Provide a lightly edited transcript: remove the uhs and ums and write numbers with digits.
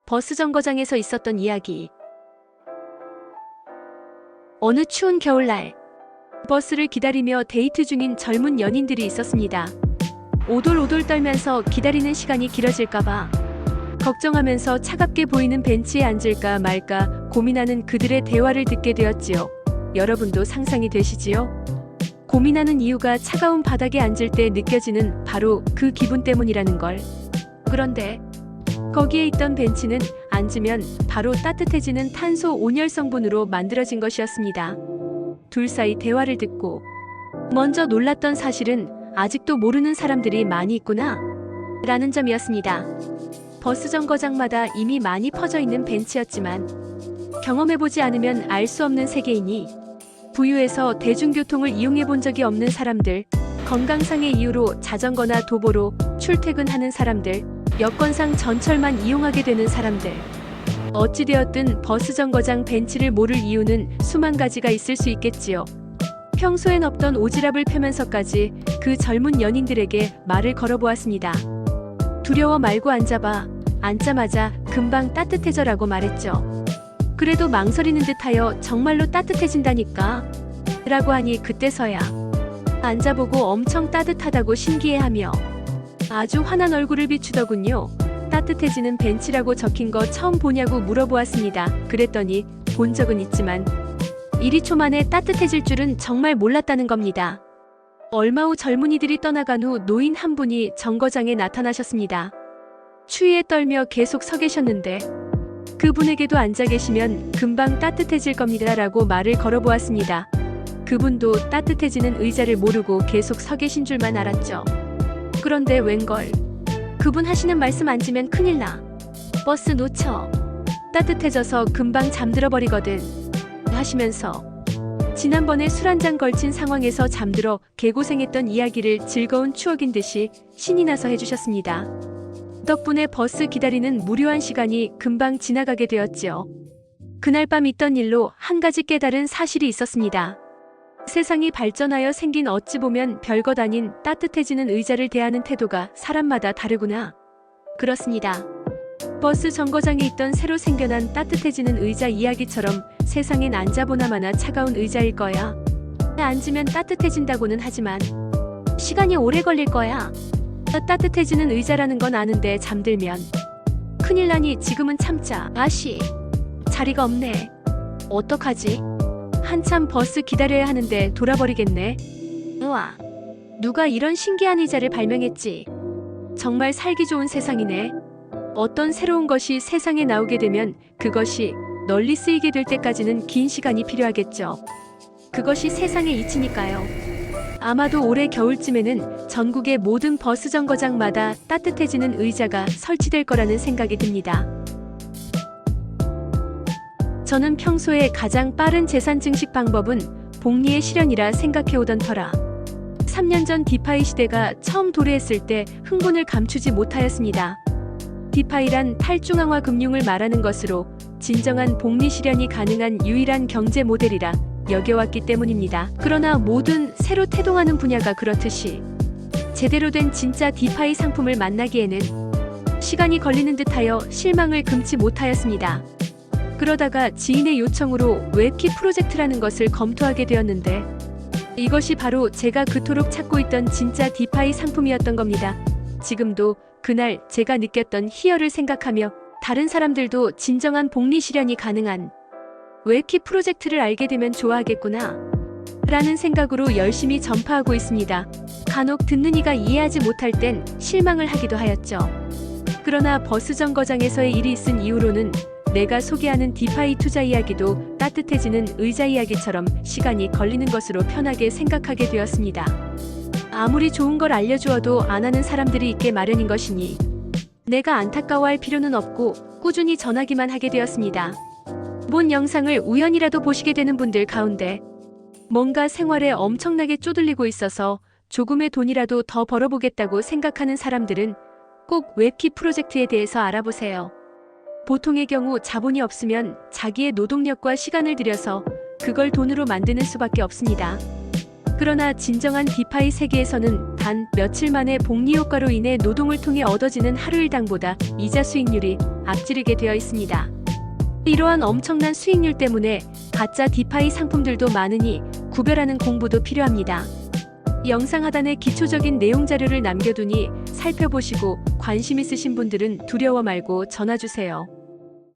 버스 정거장에서 있었던 이야기. 어느 추운 겨울날, 버스를 기다리며 데이트 중인 젊은 연인들이 있었습니다. 오돌오돌 떨면서 기다리는 시간이 길어질까봐 걱정하면서 차갑게 보이는 벤치에 앉을까 말까 고민하는 그들의 대화를 듣게 되었지요. 여러분도 상상이 되시지요? 고민하는 이유가 차가운 바닥에 앉을 때 느껴지는 바로 그 기분 때문이라는 걸. 그런데 거기에 있던 벤치는 앉으면 바로 따뜻해지는 탄소 온열 성분으로 만들어진 것이었습니다. 둘 사이 대화를 듣고 먼저 놀랐던 사실은 아직도 모르는 사람들이 많이 있구나 라는 점이었습니다. 버스 정거장마다 이미 많이 퍼져 있는 벤치였지만 경험해보지 않으면 알 수 없는 세계이니 부유해서 대중교통을 이용해본 적이 없는 사람들, 건강상의 이유로 자전거나 도보로 출퇴근하는 사람들, 여건상 전철만 이용하게 되는 사람들. 어찌되었든 버스 정거장 벤치를 모를 이유는 수만 가지가 있을 수 있겠지요. 평소엔 없던 오지랖을 펴면서까지 그 젊은 연인들에게 말을 걸어보았습니다. 두려워 말고 앉아봐. 앉자마자 금방 따뜻해져라고 말했죠. 그래도 망설이는 듯하여 정말로 따뜻해진다니까 라고 하니 그때서야 앉아보고 엄청 따뜻하다고 신기해하며 아주 환한 얼굴을 비추더군요. 따뜻해지는 벤치라고 적힌 거 처음 보냐고 물어보았습니다. 그랬더니 본 적은 있지만 1~2초 만에 따뜻해질 줄은 정말 몰랐다는 겁니다. 얼마 후 젊은이들이 떠나간 후 노인 한 분이 정거장에 나타나셨습니다. 추위에 떨며 계속 서 계셨는데 그분에게도 앉아 계시면 금방 따뜻해질 겁니다 라고 말을 걸어보았습니다. 그분도 따뜻해지는 의자를 모르고 계속 서 계신 줄만 알았죠. 그런데 웬걸, 그분 하시는 말씀 앉으면 큰일 나. 버스 놓쳐. 따뜻해져서 금방 잠들어 버리거든 하시면서 지난번에 술 한잔 걸친 상황에서 잠들어 개고생했던 이야기를 즐거운 추억인 듯이 신이 나서 해주셨습니다. 덕분에 버스 기다리는 무료한 시간이 금방 지나가게 되었지요. 그날 밤 있던 일로 한 가지 깨달은 사실이 있었습니다. 세상이 발전하여 생긴 어찌 보면 별것 아닌 따뜻해지는 의자를 대하는 태도가 사람마다 다르구나. 그렇습니다. 버스 정거장에 있던 새로 생겨난 따뜻해지는 의자 이야기처럼 세상엔 앉아보나마나 차가운 의자일 거야. 앉으면 따뜻해진다고는 하지만 시간이 오래 걸릴 거야. 따뜻해지는 의자라는 건 아는데 잠들면 큰일 나니 지금은 참자. 아씨, 자리가 없네. 어떡하지? 한참 버스 기다려야 하는데 돌아버리겠네. 우와, 누가 이런 신기한 의자를 발명했지? 정말 살기 좋은 세상이네. 어떤 새로운 것이 세상에 나오게 되면 그것이 널리 쓰이게 될 때까지는 긴 시간이 필요하겠죠. 그것이 세상의 이치니까요. 아마도 올해 겨울쯤에는 전국의 모든 버스 정거장마다 따뜻해지는 의자가 설치될 거라는 생각이 듭니다. 저는 평소에 가장 빠른 재산 증식 방법은 복리의 실현이라 생각해오던 터라 3년 전 디파이 시대가 처음 도래했을 때 흥분을 감추지 못하였습니다. 디파이란 탈중앙화 금융을 말하는 것으로 진정한 복리 실현이 가능한 유일한 경제 모델이라 여겨왔기 때문입니다. 그러나 모든 새로 태동하는 분야가 그렇듯이 제대로 된 진짜 디파이 상품을 만나기에는 시간이 걸리는 듯하여 실망을 금치 못하였습니다. 그러다가 지인의 요청으로 웹키 프로젝트라는 것을 검토하게 되었는데 이것이 바로 제가 그토록 찾고 있던 진짜 디파이 상품이었던 겁니다. 지금도 그날 제가 느꼈던 희열을 생각하며 다른 사람들도 진정한 복리 실현이 가능한 웹키 프로젝트를 알게 되면 좋아하겠구나 라는 생각으로 열심히 전파하고 있습니다. 간혹 듣는 이가 이해하지 못할 땐 실망을 하기도 하였죠. 그러나 버스 정거장에서의 일이 있은 이후로는 내가 소개하는 디파이 투자 이야기도 따뜻해지는 의자 이야기처럼 시간이 걸리는 것으로 편하게 생각하게 되었습니다. 아무리 좋은 걸 알려주어도 안 하는 사람들이 있게 마련인 것이니 내가 안타까워할 필요는 없고 꾸준히 전하기만 하게 되었습니다. 본 영상을 우연이라도 보시게 되는 분들 가운데 뭔가 생활에 엄청나게 쪼들리고 있어서 조금의 돈이라도 더 벌어보겠다고 생각하는 사람들은 꼭 웹키 프로젝트에 대해서 알아보세요. 보통의 경우 자본이 없으면 자기의 노동력과 시간을 들여서 그걸 돈으로 만드는 수밖에 없습니다. 그러나 진정한 디파이 세계에서는 단 며칠 만에 복리 효과로 인해 노동을 통해 얻어지는 하루일당보다 이자 수익률이 앞지르게 되어 있습니다. 이러한 엄청난 수익률 때문에 가짜 디파이 상품들도 많으니 구별하는 공부도 필요합니다. 영상 하단에 기초적인 내용 자료를 남겨두니 살펴보시고 관심 있으신 분들은 두려워 말고 전화주세요.